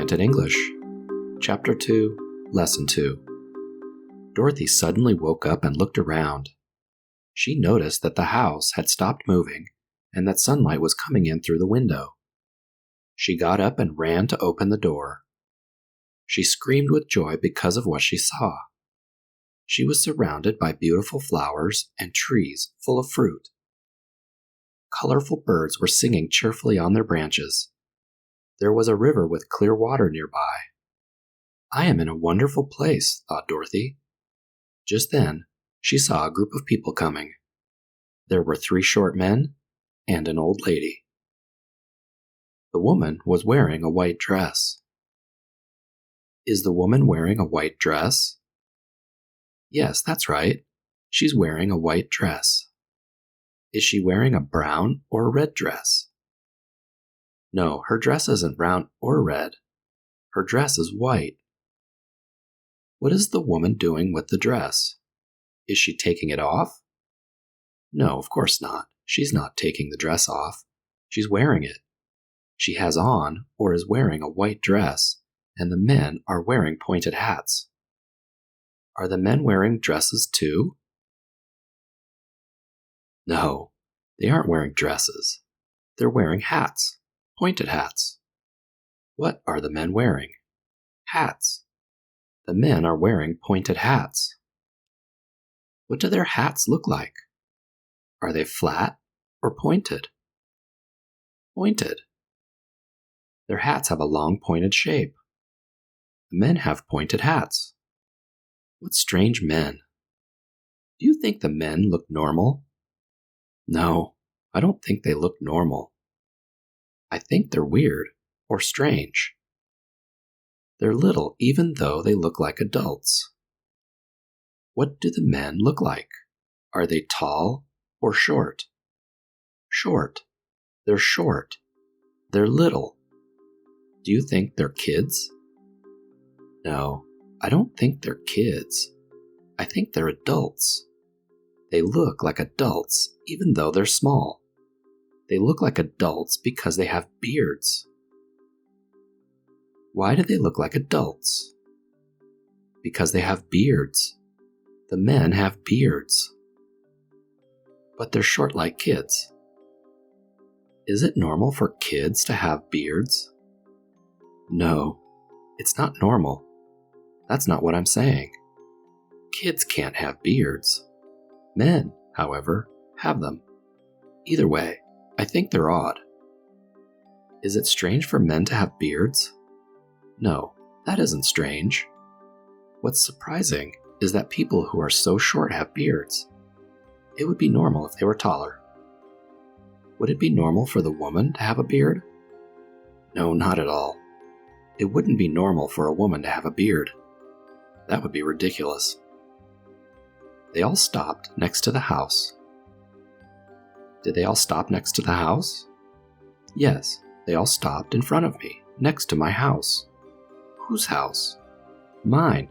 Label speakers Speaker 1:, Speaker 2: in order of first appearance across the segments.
Speaker 1: Enchanted English, Chapter 2, Lesson 2. Dorothy suddenly woke up and looked around. She noticed that the house had stopped moving and that sunlight was coming in through the window. She got up and ran to open the door. She screamed with joy because of what she saw. She was surrounded by beautiful flowers and trees full of fruit. Colorful birds were singing cheerfully on their branches. There was a river with clear water nearby. I am in a wonderful place, thought Dorothy. Just then, she saw a group of people coming. There were 3 short men and an old lady. The woman was wearing a white dress. Is the woman wearing a white dress? Yes, that's right. She's wearing a white dress. Is she wearing a brown or a red dress? No, her dress isn't brown or red. Her dress is white. What is the woman doing with the dress? Is she taking it off? No, of course not. She's not taking the dress off. She's wearing it. She has on or is wearing a white dress, and the men are wearing pointed hats. Are the men wearing dresses too? No, they aren't wearing dresses. They're wearing hats, pointed hats. What are the men wearing? Hats. The men are wearing pointed hats. What do their hats look like? Are they flat or pointed? Pointed. Their hats have a long pointed shape. The men have pointed hats. What strange men. Do you think the men look normal? No, I don't think they look normal. I think they're weird or strange. They're little even though they look like adults. What do the men look like? Are they tall or short? Short. They're short. They're little. Do you think they're kids? No, I don't think they're kids. I think they're adults. They look like adults even though they're small. They look like adults because they have beards. Why do they look like adults? Because they have beards. The men have beards. But they're short like kids. Is it normal for kids to have beards? No, it's not normal. That's not what I'm saying. Kids can't have beards. Men, however, have them. Either way, I think they're odd. Is it strange for men to have beards? No, that isn't strange. What's surprising is that people who are so short have beards. It would be normal if they were taller. Would it be normal for the woman to have a beard? No, not at all. It wouldn't be normal for a woman to have a beard. That would be ridiculous. They all stopped next to the house. Did they all stop next to the house? Yes, they all stopped in front of me, next to my house. Whose house? Mine.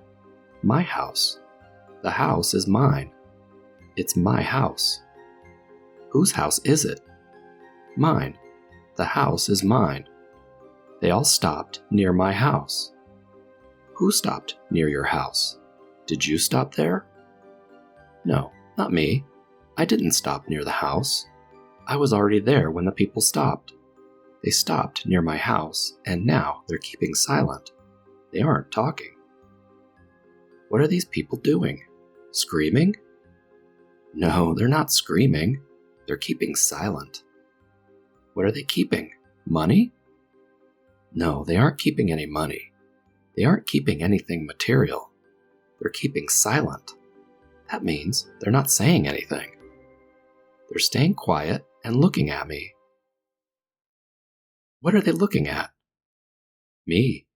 Speaker 1: My house. The house is mine. It's my house. Whose house is it? Mine. The house is mine. They all stopped near my house. Who stopped near your house? Did you stop there? No, not me. I didn't stop near the house. I was already there when the people stopped. They stopped near my house, and now they're keeping silent. They aren't talking. What are these people doing? Screaming? No, they're not screaming. They're keeping silent. What are they keeping? Money? No, they aren't keeping any money. They aren't keeping anything material. They're keeping silent. That means they're not saying anything. They're staying quiet and looking at me. What are they looking at? Me.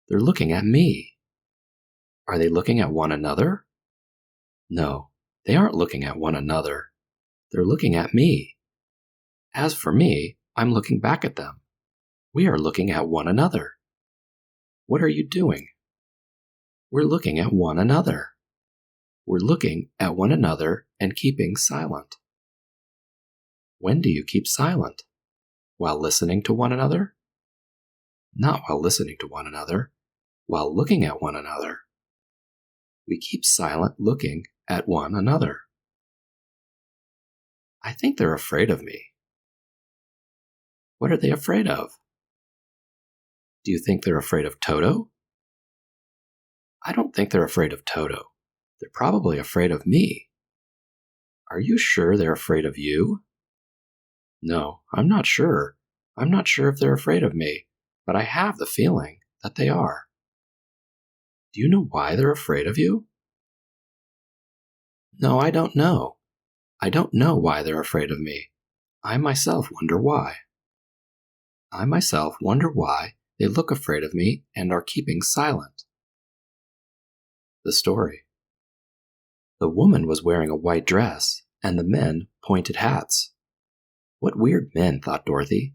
Speaker 1: They're looking at me. Are they looking at one another? No, they aren't looking at one another. They're looking at me. As for me, I'm looking back at them. We are looking at one another. What are you doing? We're looking at one another. We're looking at one another and keeping silent. When do you keep silent? While listening to one another? not while listening to one another, while looking at one another. We keep silent looking at one another. I think they're afraid of me. What are they afraid of? Do you think they're afraid of Toto? I don't think they're afraid of Toto. They're probably afraid of me. Are you sure they're afraid of you? No, I'm not sure. I'm not sure if they're afraid of me, but I have the feeling that they are. Do you know why they're afraid of you? No, I don't know. I don't know why they're afraid of me. I myself wonder why. I myself wonder why they look afraid of me and are keeping silent. The story. The woman was wearing a white dress, and the men pointed hats. What weird men, thought Dorothy.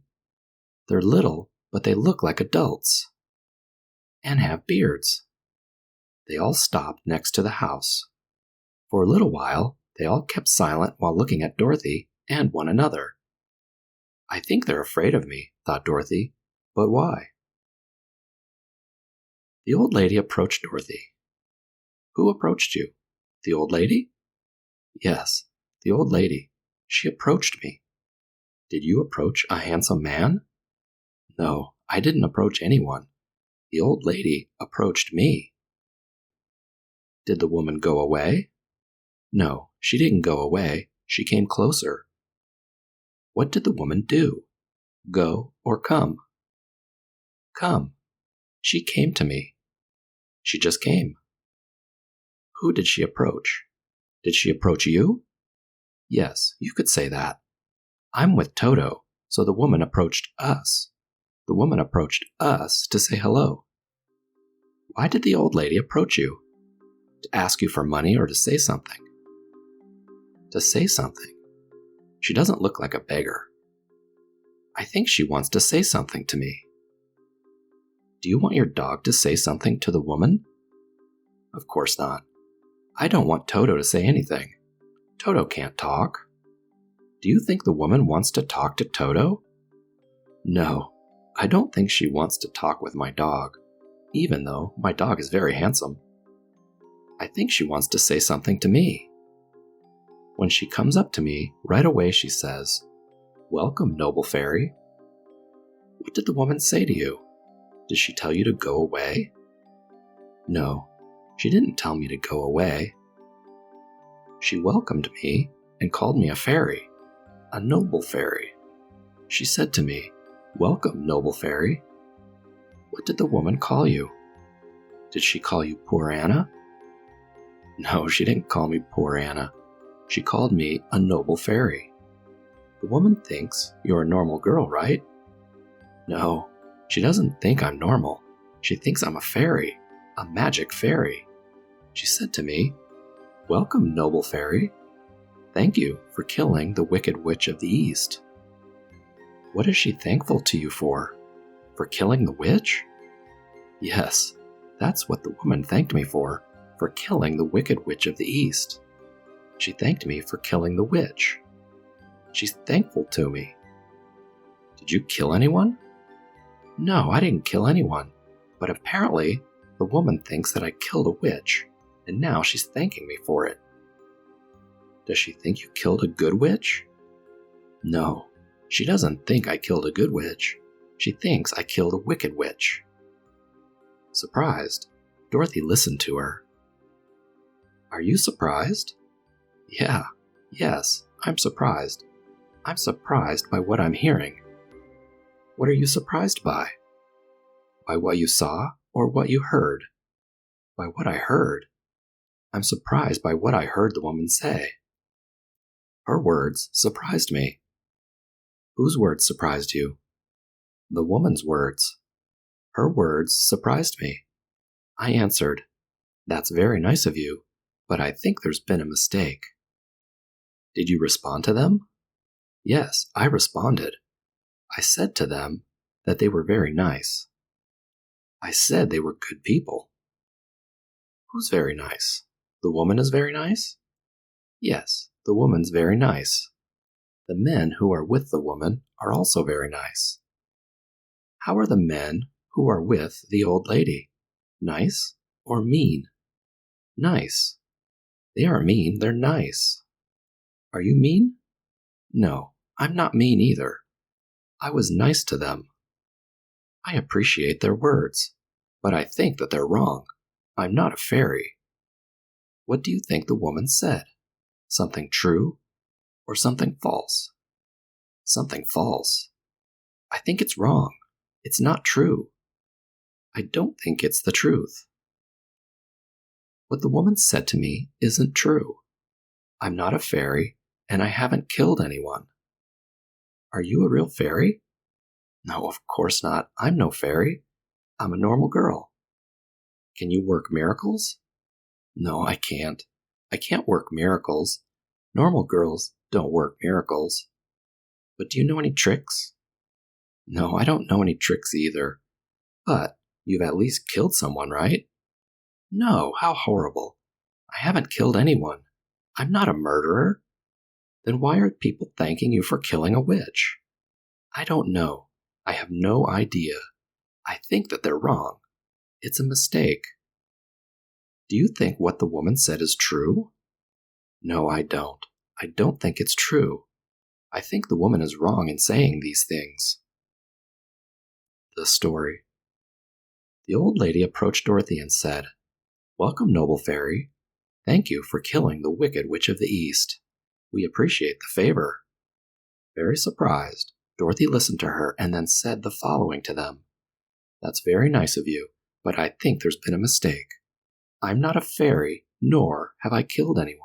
Speaker 1: They're little, but they look like adults. And have beards. They all stopped next to the house. For a little while, they all kept silent while looking at Dorothy and one another. I think they're afraid of me, thought Dorothy, but why? The old lady approached Dorothy. Who approached you? The old lady? Yes, the old lady. She approached me. Did you approach a handsome man? No, I didn't approach anyone. The old lady approached me. Did the woman go away? No, she didn't go away. She came closer. What did the woman do? Go or come? Come. She came to me. She just came. Who did she approach? Did she approach you? Yes, you could say that. I'm with Toto, so the woman approached us. The woman approached us to say hello. Why did the old lady approach you? To ask you for money or to say something? To say something. She doesn't look like a beggar. I think she wants to say something to me. Do you want your dog to say something to the woman? Of course not. I don't want Toto to say anything. Toto can't talk. Do you think the woman wants to talk to Toto? No, I don't think she wants to talk with my dog, even though my dog is very handsome. I think she wants to say something to me. When she comes up to me, right away she says, "Welcome, noble fairy." What did the woman say to you? Did she tell you to go away? No, she didn't tell me to go away. She welcomed me and called me a fairy, a noble fairy. She said to me, "Welcome, noble fairy." What did the woman call you? Did she call you poor Anna? No, she didn't call me poor Anna. She called me a noble fairy. The woman thinks you're a normal girl, right? No, she doesn't think I'm normal. She thinks I'm a fairy, a magic fairy. She said to me, "Welcome, noble fairy. Thank you for killing the wicked witch of the East." What is she thankful to you for? For killing the witch? Yes, that's what the woman thanked me for killing the wicked witch of the East. She thanked me for killing the witch. She's thankful to me. Did you kill anyone? No, I didn't kill anyone, but apparently the woman thinks that I killed a witch, and now she's thanking me for it. Does she think you killed a good witch? No, she doesn't think I killed a good witch. She thinks I killed a wicked witch. Surprised, Dorothy listened to her. Are you surprised? Yes, I'm surprised. I'm surprised by what I'm hearing. What are you surprised by? By what you saw or what you heard? By what I heard. I'm surprised by what I heard the woman say. Her words surprised me. Whose words surprised you? The woman's words. Her words surprised me. I answered, "That's very nice of you, but I think there's been a mistake." Did you respond to them? Yes, I responded. I said to them that they were very nice. I said they were good people. Who's very nice? The woman is very nice? Yes, the woman's very nice. The men who are with the woman are also very nice. How are the men who are with the old lady. Nice or mean? Nice. They aren't mean, they're nice. Are you mean? No, I'm not mean either. I was nice to them. I appreciate their words, but I think that they're wrong. I'm not a fairy. What do you think the woman said? Something true or something false? Something false. I think it's wrong. It's not true. I don't think it's the truth. What the woman said to me isn't true. I'm not a fairy, and I haven't killed anyone. Are you a real fairy? No, of course not. I'm no fairy. I'm a normal girl. Can you work miracles? No, I can't. I can't work miracles. Normal girls don't work miracles. But do you know any tricks? No, I don't know any tricks either. But you've at least killed someone, right? No, how horrible. I haven't killed anyone. I'm not a murderer. Then why are people thanking you for killing a witch? I don't know. I have no idea. I think that they're wrong. It's a mistake. Do you think what the woman said is true? No, I don't. I don't think it's true. I think the woman is wrong in saying these things. The story. The old lady approached Dorothy and said, "Welcome, noble fairy. Thank you for killing the wicked witch of the East. We appreciate the favor." Very surprised, Dorothy listened to her and then said the following to them. "That's very nice of you, but I think there's been a mistake. I'm not a fairy, nor have I killed anyone.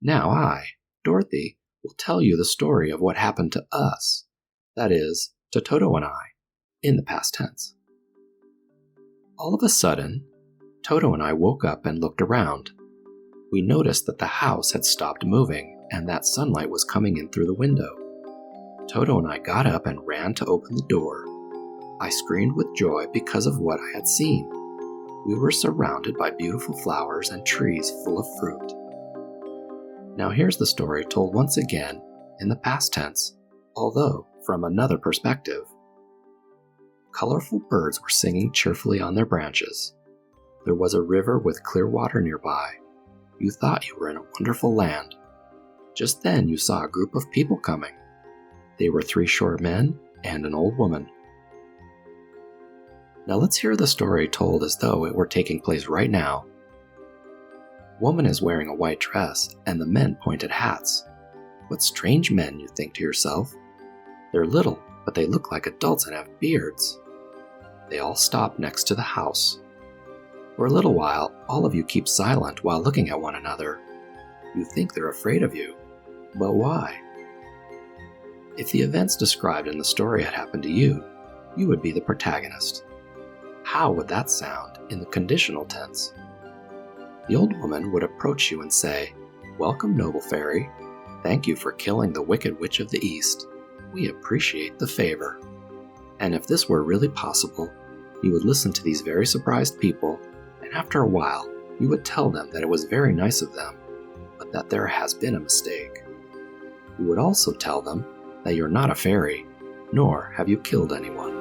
Speaker 1: Now I, Dorothy, will tell you the story of what happened to us, that is, to Toto and I, in the past tense. All of a sudden, Toto and I woke up and looked around. We noticed that the house had stopped moving and that sunlight was coming in through the window. Toto and I got up and ran to open the door. I screamed with joy because of what I had seen. We were surrounded by beautiful flowers and trees full of fruit. Now here's the story told once again in the past tense, although from another perspective. Colorful birds were singing cheerfully on their branches. There was a river with clear water nearby. You thought you were in a wonderful land. Just then you saw a group of people coming. They were 3 short men and an old woman. Now let's hear the story told as though it were taking place right now. Woman is wearing a white dress, and the men pointed hats. What strange men, you think to yourself. They're little, but they look like adults and have beards. They all stop next to the house. For a little while, all of you keep silent while looking at one another. You think they're afraid of you, but why? If the events described in the story had happened to you, you would be the protagonist. How would that sound in the conditional tense? The old woman would approach you and say, "Welcome, noble fairy. Thank you for killing the wicked witch of the East. We appreciate the favor." And if this were really possible, you would listen to these very surprised people, and after a while, you would tell them that it was very nice of them, but that there has been a mistake. You would also tell them that you're not a fairy, nor have you killed anyone.